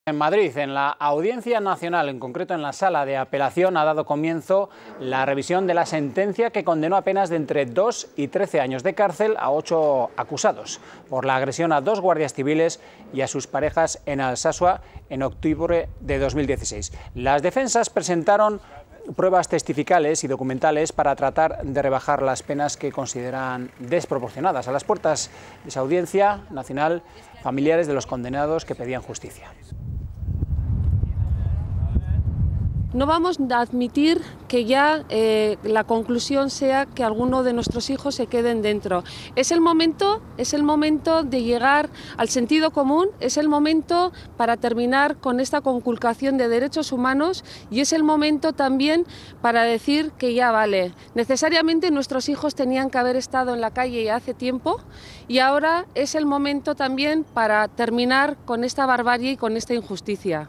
En Madrid, en la Audiencia Nacional, en concreto en la Sala de Apelación, ha dado comienzo la revisión de la sentencia que condenó a penas de entre 2 y 13 años de cárcel a 8 acusados por la agresión a 2 guardias civiles y a sus parejas en Alsasua en octubre de 2016. Las defensas presentaron pruebas testificales y documentales para tratar de rebajar las penas que consideran desproporcionadas. A las puertas de esa Audiencia Nacional, familiares de los condenados que pedían justicia. No vamos a admitir que ya la conclusión sea que alguno de nuestros hijos se queden dentro. Es el momento de llegar al sentido común, es el momento para terminar con esta conculcación de derechos humanos y es el momento también para decir que ya vale. Necesariamente nuestros hijos tenían que haber estado en la calle ya hace tiempo y ahora es el momento también para terminar con esta barbarie y con esta injusticia.